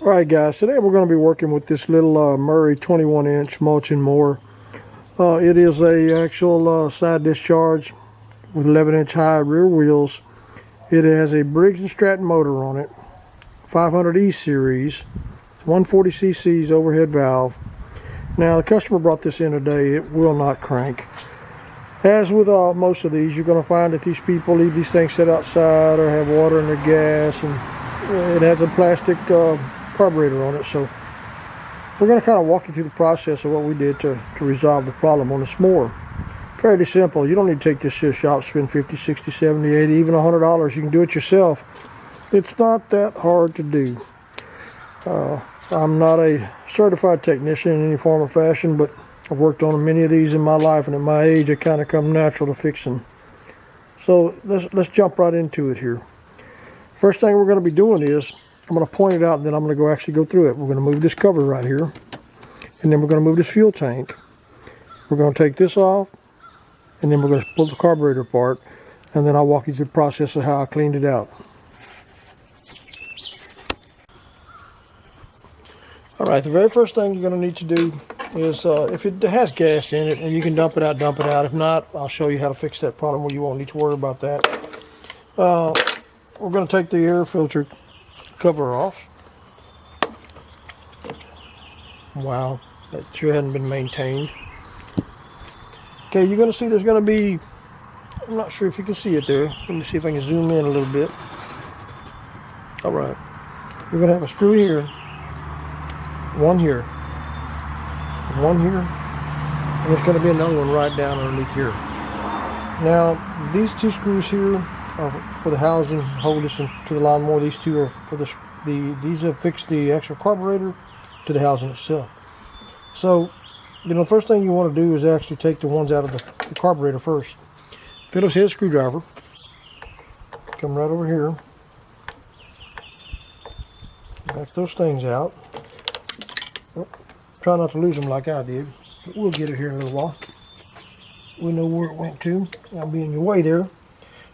Alright guys, today we're going to be working with this little Murray 21-inch mulching mower. It is a actual side discharge with 11-inch high rear wheels. It has a Briggs & Stratton motor on it, 500E series, 140cc overhead valve. Now the customer brought this in today. It will not crank. As with most of these, you're going to find that these people leave these things set outside or have water in their gas, and it has a plastic carburetor on it. So we're going to kind of walk you through the process of what we did to resolve the problem on this mower. Fairly simple. You don't need to take this to the shop, spend 50, 60, 70, 80, even $100. You can do it yourself. It's not that hard to do. I'm not a certified technician in any form or fashion, but I've worked on many of these in my life, and at my age it kind of come natural to fixing. So let's jump right into it here. First thing we're going to be doing is I'm going to point it out, and then I'm going to actually go through it. We're going to move this cover right here, and then we're going to move this fuel tank. We're going to take this off, and then we're going to pull the carburetor apart, and then I'll walk you through the process of how I cleaned it out. Alright, the very first thing you're going to need to do is, if it has gas in it, and you can dump it out, dump it out. If not, I'll show you how to fix that problem where you won't need to worry about that. We're going to take the air filter cover off. Wow, that sure hadn't been maintained. Okay, you're going to see there's going to be, I'm not sure if you can see it there. Let me see if I can zoom in a little bit. Alright, you're going to have a screw here, one here, and there's going to be another one right down underneath here. Now, these two screws here are for the housing, hold this to the lawnmower. These two are for these have fixed the actual carburetor to the housing itself. So, you know, the first thing you want to do is actually take the ones out of the carburetor first. Phillips head screwdriver, come right over here, back those things out. Oh, try not to lose them like I did, but we'll get it here in a little while. We know where it went to. I'll be in your way there.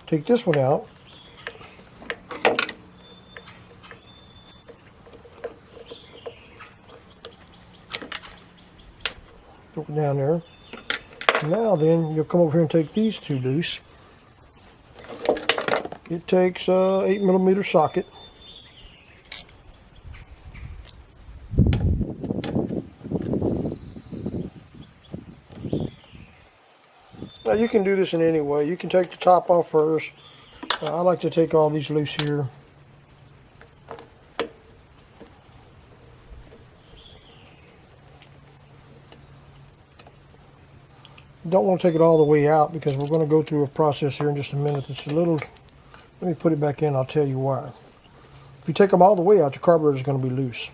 Take this one out. Throw it down there. Now then, you'll come over here and take these two loose. It takes 8mm socket. Now you can do this in any way. You can take the top off first. I like to take all these loose here. You don't want to take it all the way out because we're going to go through a process here in just a minute. It's a little, let me put it back in, I'll tell you why. If you take them all the way out, your carburetor is going to be loose.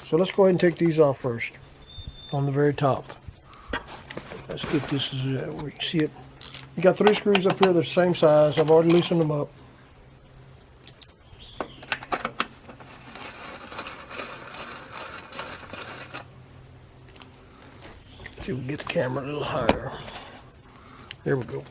So let's go ahead and take these off first on the very top. Let's get this where you can see it. You got 3 screws up here, they're the same size. I've already loosened them up. See if we can get the camera a little higher. There we go.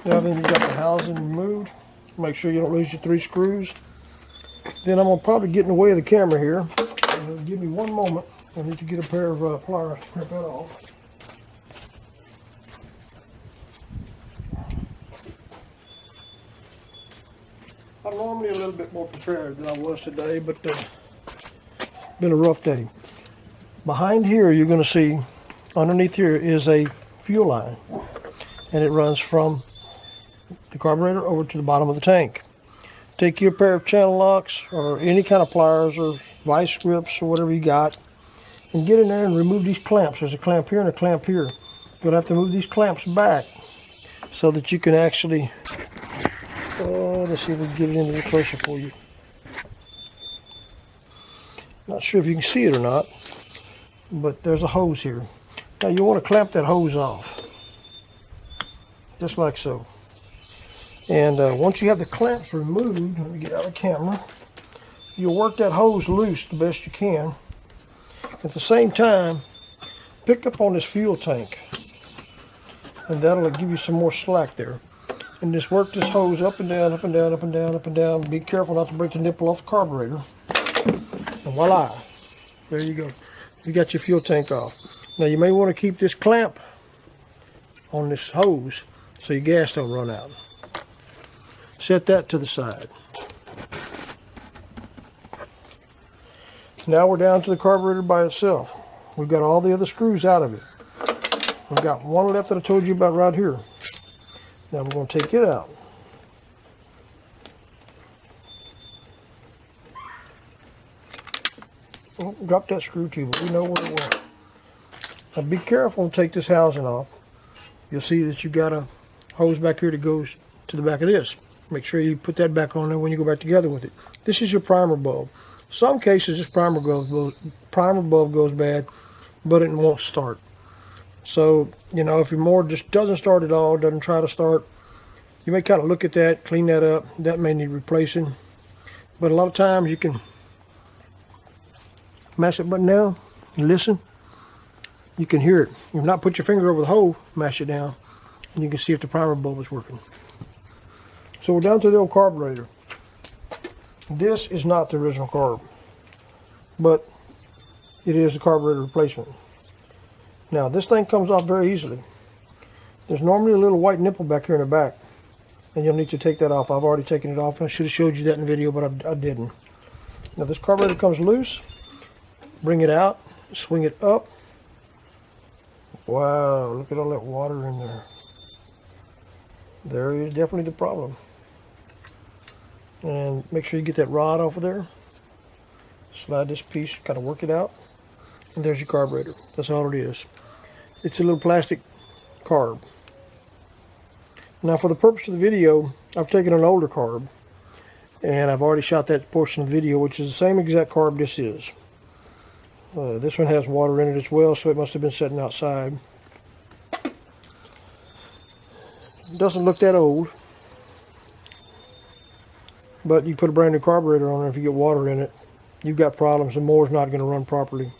Now then, you've got the housing removed. Make sure you don't lose your 3 screws. Then I'm going to probably get in the way of the camera here. Give me one moment. I need to get a pair of pliers to rip that off. I'm normally a little bit more prepared than I was today, but it's been a rough day. Behind here, you're going to see, underneath here is a fuel line, and it runs from the carburetor over to the bottom of the tank. Take your pair of channel locks or any kind of pliers or vice grips or whatever you got, and get in there and remove these clamps. There's a clamp here and a clamp here. You're going to have to move these clamps back so that you can actually, let's see if we can get it in a little closer for you. Not sure if you can see it or not, but there's a hose here. Now you want to clamp that hose off, just like so. And once you have the clamps removed, let me get out of the camera, you'll work that hose loose the best you can. At the same time, pick up on this fuel tank, and that'll give you some more slack there. And just work this hose up and down, up and down, up and down, up and down. Be careful not to break the nipple off the carburetor. And voila, there you go. You got your fuel tank off. Now you may want to keep this clamp on this hose so your gas don't run out. Set that to the side. Now we're down to the carburetor by itself. We've got all the other screws out of it. We've got one left that I told you about right here. Now we're going to take it out. Oh, drop that screw too, but we know where it went. Now be careful and take this housing off. You'll see that you've got a hose back here that goes to the back of this. Make sure you put that back on there when you go back together with it. This is your primer bulb. Some cases this primer bulb goes bad, but it won't start. So, you know, if your motor just doesn't start at all, doesn't try to start, you may kind of look at that, clean that up. That may need replacing. But a lot of times you can mash that button down and listen. You can hear it. If not, put your finger over the hole, mash it down, and you can see if the primer bulb is working. So we're down to the old carburetor. This is not the original carb, but it is the carburetor replacement. Now this thing comes off very easily. There's normally a little white nipple back here in the back, and you'll need to take that off. I've already taken it off. I should have showed you that in the video, but I didn't. Now this carburetor comes loose. Bring it out, swing it up. Wow, look at all that water in there. There is definitely the problem. And make sure you get that rod off of there. Slide this piece, kind of work it out. And there's your carburetor. That's all it is. It's a little plastic carb. Now for the purpose of the video, I've taken an older carb. And I've already shot that portion of the video, which is the same exact carb this is. This one has water in it as well, so it must have been sitting outside. It doesn't look that old. But you put a brand new carburetor on it, if you get water in it, you've got problems. The mower's not going to run properly.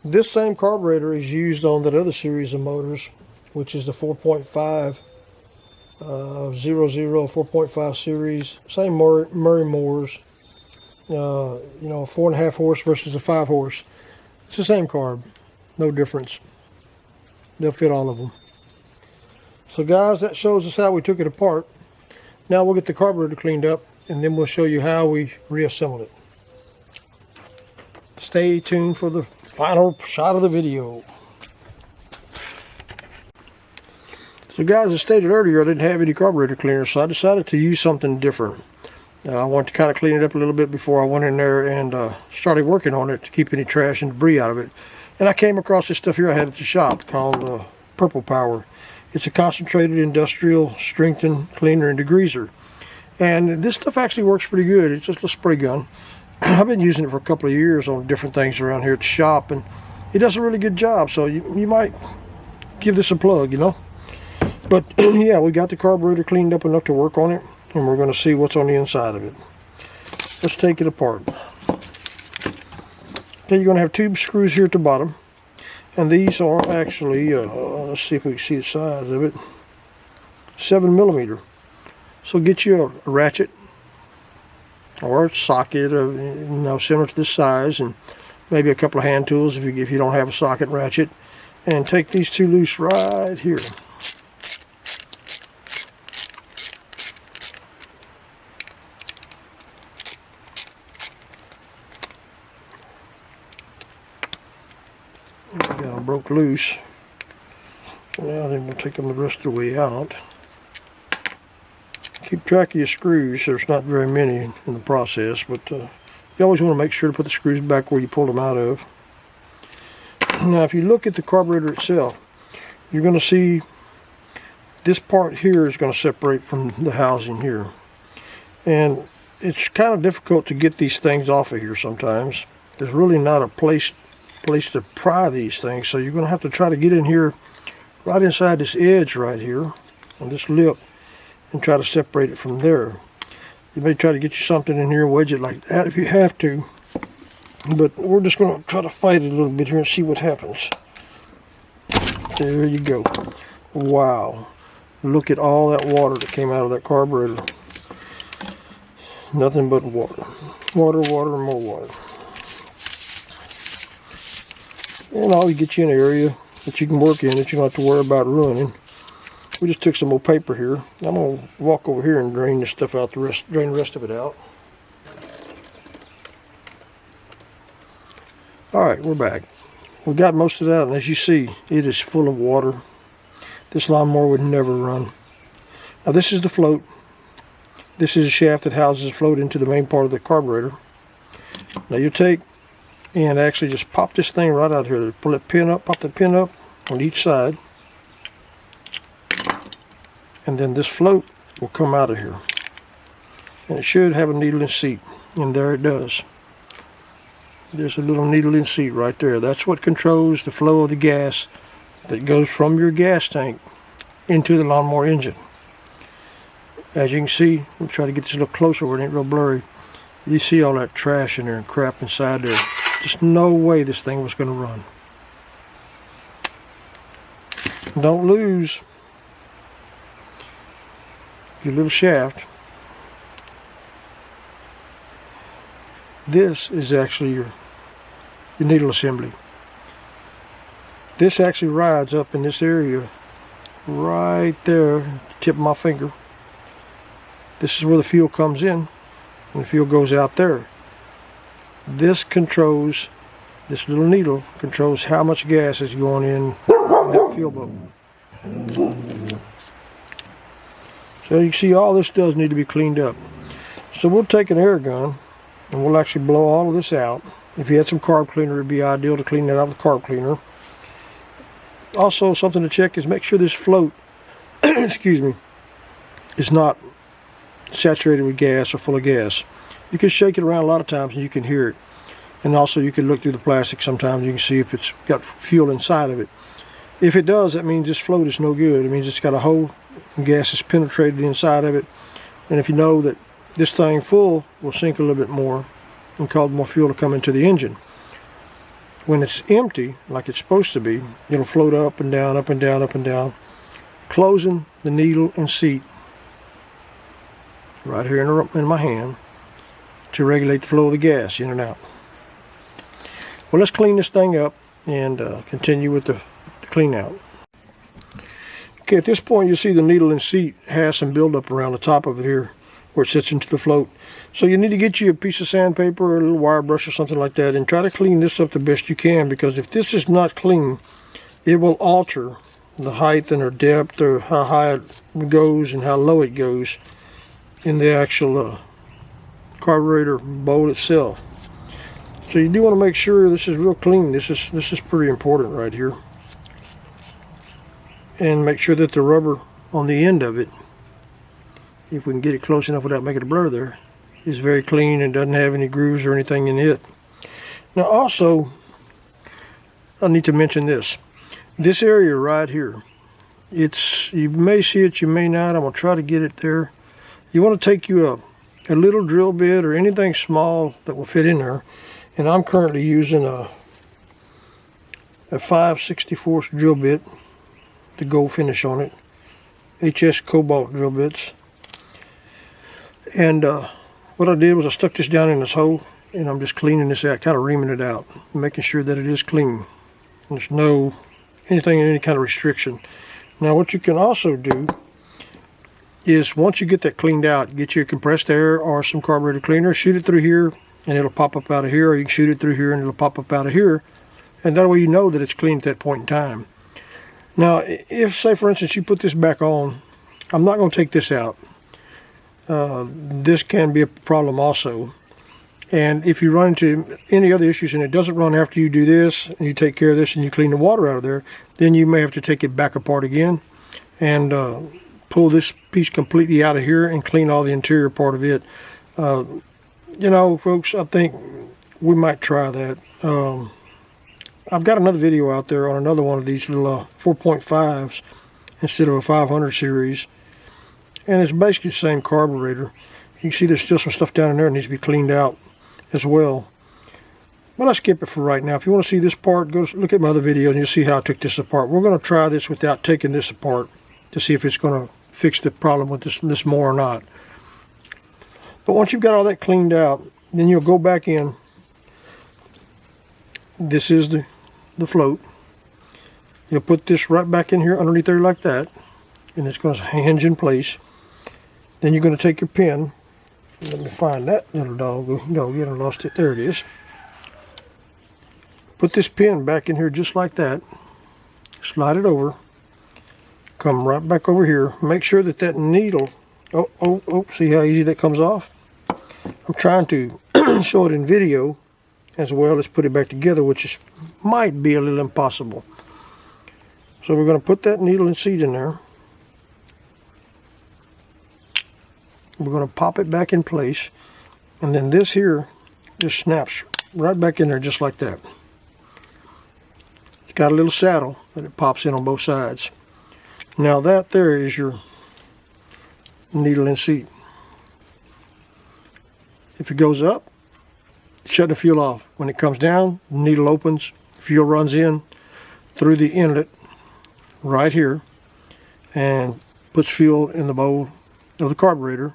This same carburetor is used on that other series of motors, which is the 4.5 4.5 series. Same Murray mowers. You know, 4.5 horse versus a 5 horse. It's the same carb, no difference. They'll fit all of them. So guys, that shows us how we took it apart. Now we'll get the carburetor cleaned up, and then we'll show you how we reassembled it. Stay tuned for the final shot of the video. So guys, as stated earlier, I didn't have any carburetor cleaner, so I decided to use something different. I wanted to kind of clean it up a little bit before I went in there and started working on it to keep any trash and debris out of it. And I came across this stuff here I had at the shop called Pushmower. It's a concentrated industrial strengthened cleaner and degreaser. And this stuff actually works pretty good. It's just a spray gun. I've been using it for a couple of years on different things around here at the shop, and it does a really good job. So you might give this a plug, you know. But yeah, we got the carburetor cleaned up enough to work on it, and we're going to see what's on the inside of it. Let's take it apart. Okay, you're going to have two screws here at the bottom. And these are actually, let's see if we can see the size of it, 7mm. So get you a ratchet or a socket, similar to this size, and maybe a couple of hand tools if you don't have a socket ratchet. And take these two loose right here. Got them broke loose. Now then we'll take them the rest of the way out. Keep track of your screws. There's not very many in the process, but you always want to make sure to put the screws back where you pulled them out of. Now if you look at the carburetor itself, you're going to see this part here is going to separate from the housing here. And it's kind of difficult to get these things off of here sometimes. There's really not a place to pry these things, so you're going to have to try to get in here right inside this edge right here on this lip and try to separate it from there. You may try to get you something in here and wedge it like that if you have to. But we're just going to try to fight it a little bit here and see what happens. There you go. Wow. Look at all that water that came out of that carburetor. Nothing but water. Water, water, and more water. And I'll get you an area that you can work in that you don't have to worry about ruining. We just took some more paper here. I'm going to walk over here and drain this stuff out, drain the rest of it out. Alright, we're back. We got most of that, and as you see, it is full of water. This lawnmower would never run. Now this is the float. This is a shaft that houses the float into the main part of the carburetor. Now you take and actually just pop this thing right out here. Pull that pin up, pop that pin up on each side. And then this float will come out of here. And it should have a needle and seat. And there it does. There's a little needle and seat right there. That's what controls the flow of the gas that goes from your gas tank into the lawnmower engine. As you can see, I'm trying to get this a little closer where it ain't real blurry. You see all that trash in there and crap inside there. Just no way this thing was going to run. Don't lose your little shaft. This is actually your needle assembly. This actually rides up in this area right there, tip of my finger. This is where the fuel comes in, and the fuel goes out there. This controls, this little needle controls how much gas is going in that fuel boat. So you see, all this does need to be cleaned up. So we'll take an air gun and we'll actually blow all of this out. If you had some carb cleaner, it'd be ideal to clean that out with carb cleaner. Also, something to check is make sure this float, excuse me, is not saturated with gas or full of gas. You can shake it around a lot of times and you can hear it. And also you can look through the plastic sometimes. You can see if it's got fuel inside of it. If it does, that means this float is no good. It means it's got a hole and gas has penetrated the inside of it. And if you know that this thing full will sink a little bit more and cause more fuel to come into the engine. When it's empty, like it's supposed to be, it'll float up and down, up and down, up and down, closing the needle and seat right here in my hand to regulate the flow of the gas in and out. Well, let's clean this thing up and continue with the clean out. Okay, at this point you see the needle and seat has some buildup around the top of it here where it sits into the float. So you need to get you a piece of sandpaper or a little wire brush or something like that and try to clean this up the best you can, because if this is not clean, it will alter the height and or depth or how high it goes and how low it goes in the actual carburetor bowl itself. So you do want to make sure this is real clean. This is pretty important right here. And make sure that the rubber on the end of it, if we can get it close enough without making a blur there, is very clean and doesn't have any grooves or anything in it. Now also, I need to mention this. This area right here, you may see it, you may not. I'm going to try to get it there. You want to take you a little drill bit or anything small that will fit in there. And I'm currently using a 5/64 drill bit, the gold finish on it. HS Cobalt drill bits. And what I did was I stuck this down in this hole, and I'm just cleaning this out, kind of reaming it out, making sure that it is clean. There's no anything in any kind of restriction. Now what you can also do is once you get that cleaned out, get your compressed air or some carburetor cleaner, shoot it through here and it'll pop up out of here, or you can shoot it through here and it'll pop up out of here, and that way you know that it's clean at that point in time. Now if, say for instance, you put this back on, I'm not going to take this out. This can be a problem also, and if you run into any other issues and it doesn't run after you do this and you take care of this and you clean the water out of there, then you may have to take it back apart again and pull this piece completely out of here and clean all the interior part of it. You know, folks, I think we might try that. I've got another video out there on another one of these little 4.5s instead of a 500 series. And it's basically the same carburetor. You can see there's still some stuff down in there that needs to be cleaned out as well. But I skip it for right now. If you want to see this part, go look at my other video and you'll see how I took this apart. We're going to try this without taking this apart to see if it's going to fix the problem with this more or not. But once you've got all that cleaned out, then you'll go back in. This is the float. You'll put this right back in here underneath there like that, and it's going to hinge in place. Then you're going to take your pin. Let me find that little dog. No, you haven't lost it. There it is. Put this pin back in here just like that. Slide it over. Come right back over here. Make sure that that needle, oh, see how easy that comes off? I'm trying to show it in video as well as put it back together, which might be a little impossible. So we're going to put that needle and seat in there. We're going to pop it back in place, and then this here just snaps right back in there just like that. It's got a little saddle that it pops in on both sides. Now that there is your needle and seat. If it goes up, shut the fuel off. When it comes down, the needle opens, fuel runs in through the inlet right here and puts fuel in the bowl of the carburetor.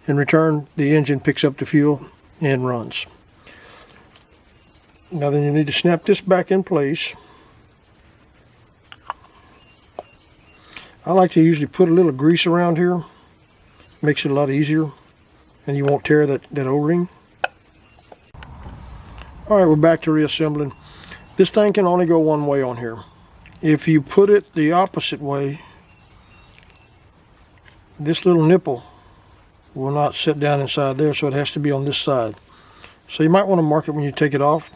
In return, the engine picks up the fuel and runs. Now then you need to snap this back in place. I like to usually put a little grease around here. Makes it a lot easier, and you won't tear that O-ring. Alright, we're back to reassembling. This thing can only go one way on here. If you put it the opposite way, this little nipple will not sit down inside there, so it has to be on this side. So you might want to mark it when you take it off.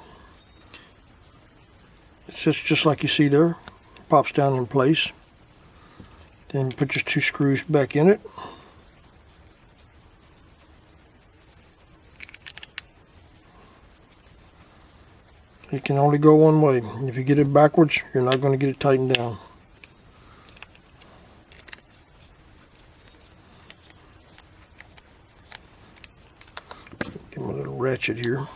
It sits just like you see there. Pops down in place. Then put your 2 screws back in it. It can only go one way. If you get it backwards, you're not going to get it tightened down. Give him a little ratchet here.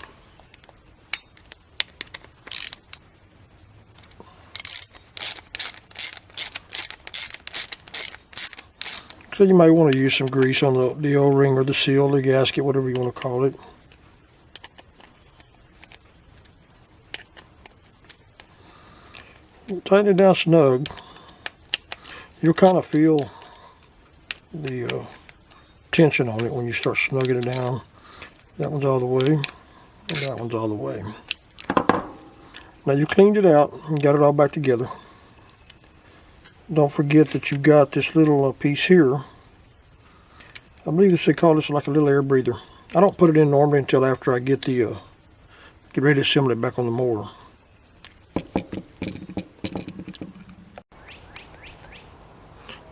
So you might want to use some grease on the O-ring or the seal, the gasket, whatever you want to call it. Tighten it down snug. You'll kind of feel the tension on it when you start snugging it down. That one's all the way, and that one's all the way. Now you cleaned it out and got it all back together. Don't forget that you've got this little piece here. I believe they call this like a little air breather. I don't put it in normally until after I get ready to assemble it back on the mower.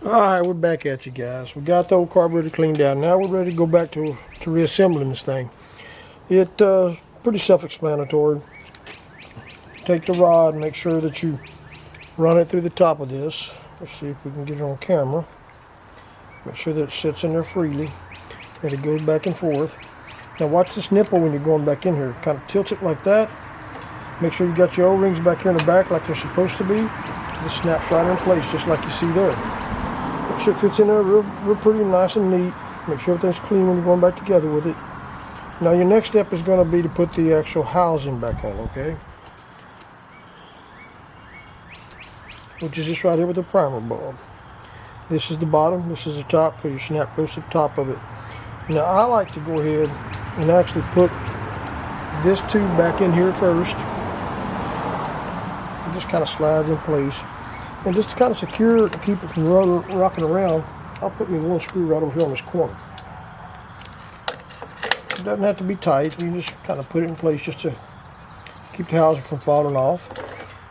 Alright, we're back at you guys. We got the old carburetor cleaned out. Now we're ready to go back to reassembling this thing. It's pretty self-explanatory. Take the rod and make sure that you run it through the top of this. Let's see if we can get it on camera. Make sure that it sits in there freely and it goes back and forth. Now watch this nipple when you're going back in here. Kind of tilt it like that. Make sure you got your O-rings back here in the back like they're supposed to be. This snaps right in place just like you see there. Make sure it fits in there real pretty nice and neat. Make sure everything's clean when you're going back together with it. Now your next step is going to be to put the actual housing back on, okay? Which is just right here with the primer bulb. This is the bottom, this is the top, because your snap goes to the top of it. Now I like to go ahead and actually put this tube back in here first. It just kind of slides in place. And just to kind of secure it to keep it from rocking around, I'll put me one screw right over here on this corner. It doesn't have to be tight, you just kind of put it in place just to keep the housing from falling off.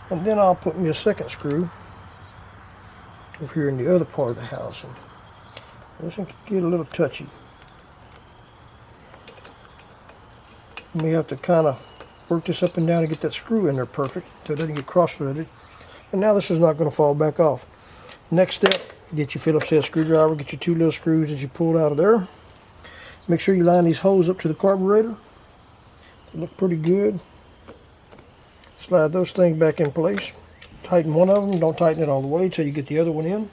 And then I'll put me a second screw over here in the other part of the housing. This one can get a little touchy. You may have to kind of work this up and down to get that screw in there perfect so it doesn't get cross-threaded. And now this is not going to fall back off. Next step Get your Phillips head screwdriver, get your 2 little screws that you pulled out of there. Make sure you line these holes up to the carburetor. They look pretty good. Slide those things back in place. Tighten one of them, don't tighten it all the way until you get the other one in.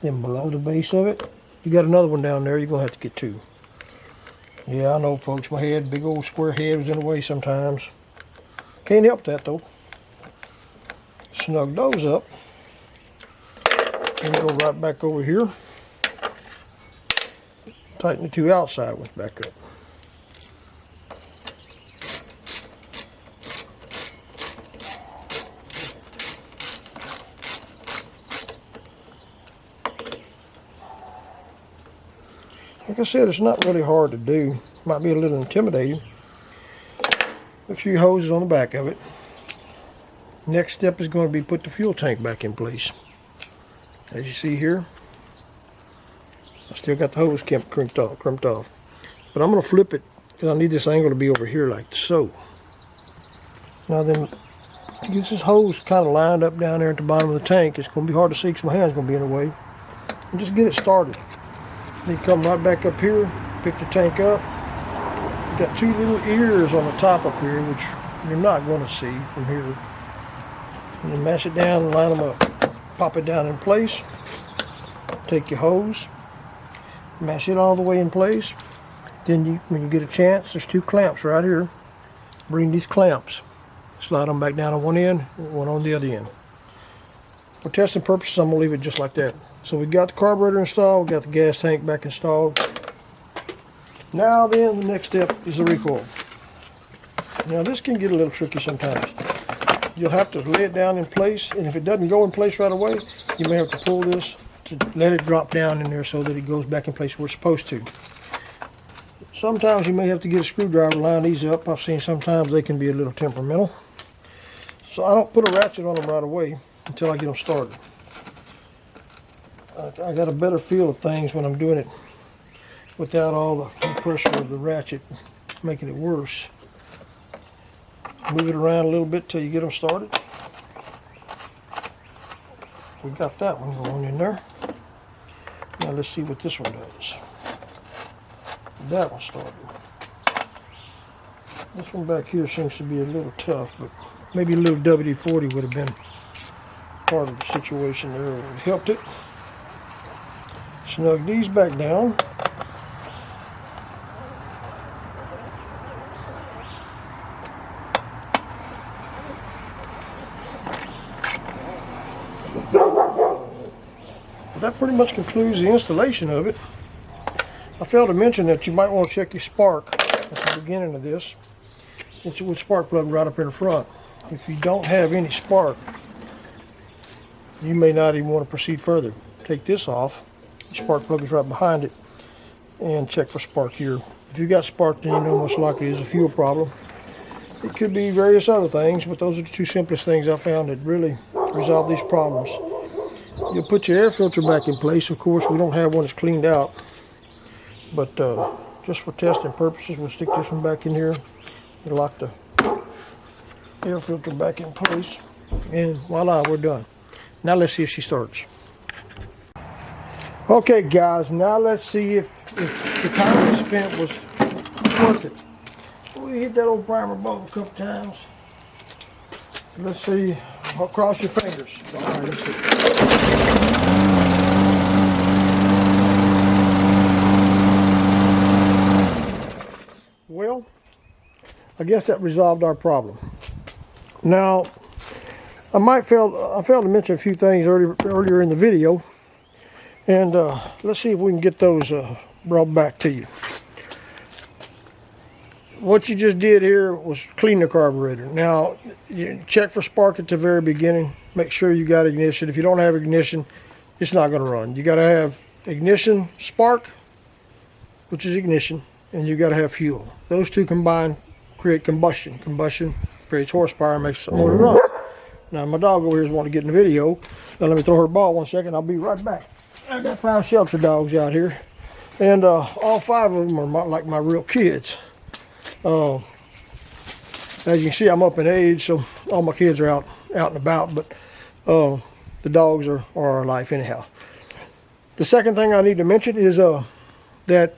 Then below the base of it, you got another one down there, you're going to have to get 2. Yeah, I know folks, my head, big old square head was in the way sometimes. Can't help that though. Snug those up. And go right back over here. Tighten the 2 outside ones back up. Like I said, it's not really hard to do. Might be a little intimidating. Make sure your hose is on the back of it. Next step is going to be put the fuel tank back in place. As you see here, I still got the hose crimped off. But I'm going to flip it because I need this angle to be over here like so. Now then, to get this hose kind of lined up down there at the bottom of the tank, it's going to be hard to see because my hand's going to be in the way. And just get it started. Then come right back up here, pick the tank up. Got 2 little ears on the top up here, which you're not going to see from here. And then mash it down and line them up. Pop it down in place. Take your hose, mash it all the way in place. Then when you get a chance, there's 2 clamps right here. Bring these clamps, slide them back down on one end, one on the other end. For testing purposes, I'm going to leave it just like that. So we got the carburetor installed, we got the gas tank back installed. Now then, the next step is the recoil. Now this can get a little tricky sometimes. You'll have to lay it down in place, and if it doesn't go in place right away, you may have to pull this to let it drop down in there so that it goes back in place where it's supposed to. Sometimes you may have to get a screwdriver to line these up. I've seen sometimes they can be a little temperamental. So I don't put a ratchet on them right away until I get them started. I got a better feel of things when I'm doing it without all the pressure of the ratchet making it worse. Move it around a little bit till you get them started. We got that one going in there. Now let's see what this one does. That one started. This one back here seems to be a little tough, but maybe a little WD-40 would have been part of the situation there. It helped it. Snug these back down. That pretty much concludes the installation of it. I failed to mention that you might want to check your spark at the beginning of this. It's with spark plug right up in the front. If you don't have any spark, you may not even want to proceed further. Take this off. The spark plug is right behind it, and check for spark here. If you got spark, then you know most likely it's a fuel problem. It could be various other things, but those are the 2 simplest things I found that really resolve these problems. You'll put your air filter back in place. Of course, we don't have one that's cleaned out, but just for testing purposes, we'll stick this one back in here and lock the air filter back in place, and voila, we're done. Now let's see if she starts. Okay guys, now let's see if the time we spent was worth it. We hit that old primer bulb a couple times. Let's see. Cross your fingers. All right, let's see. Well, I guess that resolved our problem. Now, I failed to mention a few things earlier in the video, and let's see if we can get those brought back to you. What you just did here was clean the carburetor. Now, you check for spark at the very beginning. Make sure you got ignition. If you don't have ignition, it's not going to run. You got to have ignition, spark, which is ignition, and you got to have fuel. Those 2 combined create combustion. Combustion creates horsepower and makes the motor run. Now, my dog over here is wanting to get in the video. Now, let me throw her ball 1 second. I'll be right back. I got 5 shelter dogs out here, and all 5 of them are like my real kids. As you can see, I'm up in age, so all my kids are out and about, but the dogs are our life anyhow. The second thing I need to mention is that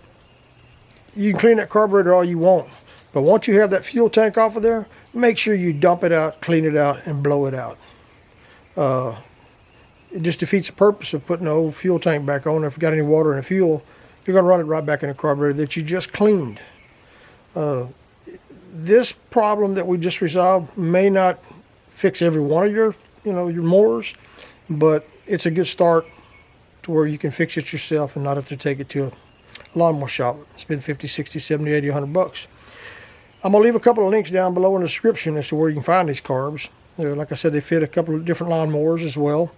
you can clean that carburetor all you want, but once you have that fuel tank off of there, make sure you dump it out, clean it out, and blow it out. It just defeats the purpose of putting the old fuel tank back on. If you got any water in the fuel, you're going to run it right back in the carburetor that you just cleaned. This problem that we just resolved may not fix every one of your mowers, but it's a good start to where you can fix it yourself and not have to take it to a lawnmower shop. Spend 50, 60, 70, 80, 100 bucks. I'm going to leave a couple of links down below in the description as to where you can find these carbs. Like I said, they fit a couple of different lawnmowers as well.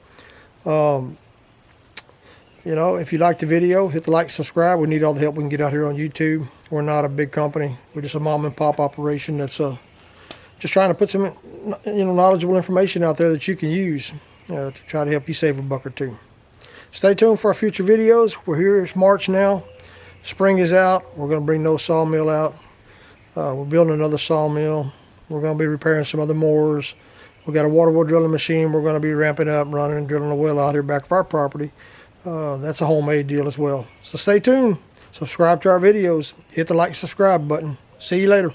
If you like the video, hit the like, subscribe. We need all the help we can get out here on YouTube. We're not a big company. We're just a mom and pop operation that's just trying to put some knowledgeable information out there that you can use to try to help you save a buck or two. Stay tuned for our future videos. We're here. It's March now. Spring is out. We're going to bring no sawmill out. We're building another sawmill. We're going to be repairing some other mowers. We got a water well drilling machine. We're going to be ramping up, running and drilling a well out here back of our property. That's a homemade deal as well. So stay tuned. Subscribe to our videos. Hit the like, subscribe button. See you later.